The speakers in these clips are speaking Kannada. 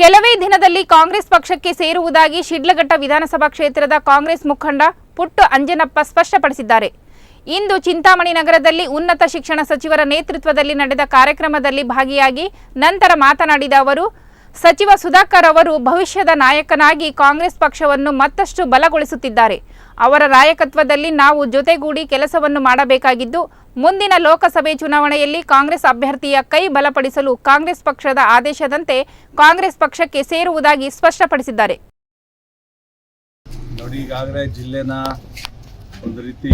ಕೆಲವೇ ದಿನದಲ್ಲಿ ಕಾಂಗ್ರೆಸ್ ಪಕ್ಷಕ್ಕೆ ಸೇರುವುದಾಗಿ ಶಿಡ್ಲಘಟ್ಟ ವಿಧಾನಸಭಾ ಕ್ಷೇತ್ರದ ಕಾಂಗ್ರೆಸ್ ಮುಖಂಡ ಪುಟ್ಟು ಅಂಜನಪ್ಪ ಸ್ಪಷ್ಟಪಡಿಸಿದ್ದಾರೆ. ಇಂದು ಚಿಂತಾಮಣಿ ನಗರದಲ್ಲಿ ಉನ್ನತ ಶಿಕ್ಷಣ ಸಚಿವರ ನೇತೃತ್ವದಲ್ಲಿ ನಡೆದ ಕಾರ್ಯಕ್ರಮದಲ್ಲಿ ಭಾಗಿಯಾಗಿ ನಂತರ ಮಾತನಾಡಿದ ಅವರು, ಸಚಿವ ಸುಧಾಕರ್ ಅವರು ಭವಿಷ್ಯದ ನಾಯಕನಾಗಿ ಕಾಂಗ್ರೆಸ್ ಪಕ್ಷವನ್ನು ಮತ್ತಷ್ಟು ಬಲಗೊಳಿಸುತ್ತಿದ್ದಾರೆ. ಅವರ ನಾಯಕತ್ವದಲ್ಲಿ ನಾವು ಜೊತೆಗೂಡಿ ಕೆಲಸವನ್ನು ಮಾಡಬೇಕಾಗಿದ್ದು, ಮುಂದಿನ ಲೋಕಸಭೆ ಚುನಾವಣೆಯಲ್ಲಿ ಕಾಂಗ್ರೆಸ್ ಅಭ್ಯರ್ಥಿಯ ಕೈ ಬಲಪಡಿಸಲು ಕಾಂಗ್ರೆಸ್ ಪಕ್ಷದ ಆದೇಶದಂತೆ ಕಾಂಗ್ರೆಸ್ ಪಕ್ಷಕ್ಕೆ ಸೇರುವುದಾಗಿ ಸ್ಪಷ್ಟಪಡಿಸಿದ್ದಾರೆ. ನೋಡಿ, ಈಗಾಗಲೇ ಜಿಲ್ಲೆನ ಒಂದು ರೀತಿ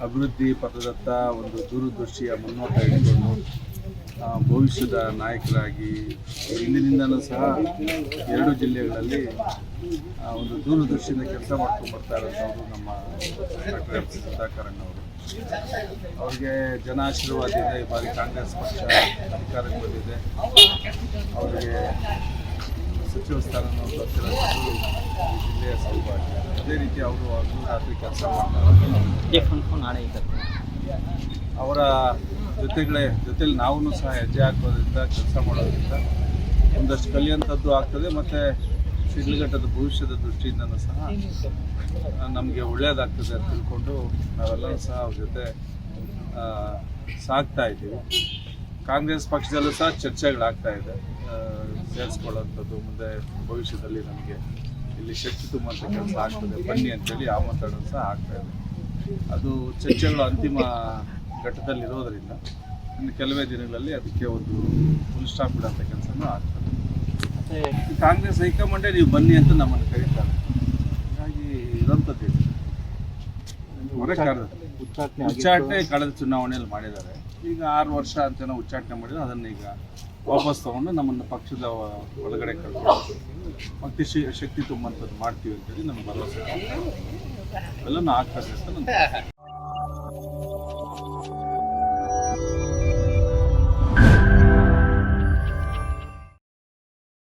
ಅಭಿವೃದ್ಧಿ ಪಥದತ್ತ ಒಂದು ದೂರದೃಷ್ಟಿಯ ಮುನ್ನೋಟ ಇಟ್ಕೊಂಡು ಭವಿಷ್ಯದ ನಾಯಕರಾಗಿ ಇಂದಿನಿಂದಲೂ ಸಹ ಎರಡು ಜಿಲ್ಲೆಗಳಲ್ಲಿ ಒಂದು ದೂರದೃಷ್ಟಿಯಿಂದ ಕೆಲಸ ಮಾಡ್ಕೊಂಡು ಬರ್ತಾ ಇರೋಂಥವ್ರು ನಮ್ಮ ಡಾಕ್ಟರ್ ಸುಧಾಕರ್ ಅವರು. ಅವ್ರಿಗೆ ಜನ ಆಶೀರ್ವಾದದಿಂದ ಈ ಬಾರಿ ಕಾಂಗ್ರೆಸ್ ಪಕ್ಷ ಅಧಿಕಾರಕ್ಕೆ ಬಂದಿದೆ. ಅವರಿಗೆ ಸಚಿವ ಸ್ಥಾನವನ್ನು ದೊರೆತಿರೋದು ಈ ಜಿಲ್ಲೆಯ ಸೌಭಾಗ್ಯ. ಅದೇ ರೀತಿ ಅವರು ರಾತ್ರಿ ಕೆಲಸ ಮಾಡ್ತಾರೆ. ಅವರ ಜೊತೆಲಿ ನಾವು ಸಹ ಹೆಜ್ಜೆ ಹಾಕೋದ್ರಿಂದ ಕೆಲಸ ಮಾಡೋದ್ರಿಂದ ಒಂದಷ್ಟು ಕಲಿಯುವಂಥದ್ದು ಆಗ್ತದೆ. ಮತ್ತು ಶಿಡ್ಲಘಟ್ಟದ ಭವಿಷ್ಯದ ದೃಷ್ಟಿಯಿಂದನೂ ಸಹ ನಮಗೆ ಒಳ್ಳೆಯದಾಗ್ತದೆ ಅಂತ ತಿಳ್ಕೊಂಡು ನಾವೆಲ್ಲರೂ ಸಹ ಅವ್ರ ಜೊತೆ ಸಾಗ್ತಾ ಇದ್ದೀವಿ. ಕಾಂಗ್ರೆಸ್ ಪಕ್ಷದಲ್ಲೂ ಸಹ ಚರ್ಚೆಗಳಾಗ್ತಾ ಇದೆ, ಸೇರಿಸ್ಕೊಳ್ಳೋಂಥದ್ದು. ಮುಂದೆ ಭವಿಷ್ಯದಲ್ಲಿ ನಮಗೆ ಇಲ್ಲಿ ಶಕ್ತಿ ತುಂಬುವಂಥ ಕೆಲಸ ಆಗ್ತದೆ, ಬನ್ನಿ ಅಂತೇಳಿ ಆಮಂತ್ರಣ ಸಹ ಆಗ್ತಾ ಇದೆ. ಅದು ಚರ್ಚೆಗಳು ಅಂತಿಮ ಘಟ್ಟದಲ್ಲಿರೋದರಿಂದ ಇನ್ನು ಕೆಲವೇ ದಿನಗಳಲ್ಲಿ ಅದಕ್ಕೆ ಒಂದು ಫುಲ್ ಸ್ಟಾಪ್ ಬಿಡೋಂಥ ಕೆಲಸನೂ ಆಗ್ತದೆ. ಕಾಂಗ್ರೆಸ್ ಹೈಕಮಾಂಡೇ ನೀವು ಬನ್ನಿ ಅಂತ ನಮ್ಮನ್ನು ಕರೀತಾರೆ. ಹೀಗಾಗಿ ಇರೋಂಥದ್ದು ಉಚ್ಚಾಟನೆ ಕಳೆದ ಚುನಾವಣೆಯಲ್ಲಿ ಮಾಡಿದ್ದಾರೆ. ಈಗ 6 ವರ್ಷ ಅಂತ ನಾವು ಉಚ್ಚಾಟನೆ ಮಾಡಿದ್ರೆ ಅದನ್ನು ಈಗ ವಾಪಸ್ ತಗೊಂಡು ನಮ್ಮನ್ನು ಪಕ್ಷದ ಒಳಗಡೆ ಕರ್ಕೊಂಡು ಮತ್ತೆ ಶಕ್ತಿ ತುಂಬುವಂಥದ್ದು ಮಾಡ್ತೀವಿ ಅಂತೇಳಿ ನಮ್ಗೆ ಭರವಸೆ ಎಲ್ಲನೂ ಆಗ್ತದೆ ಅಂತ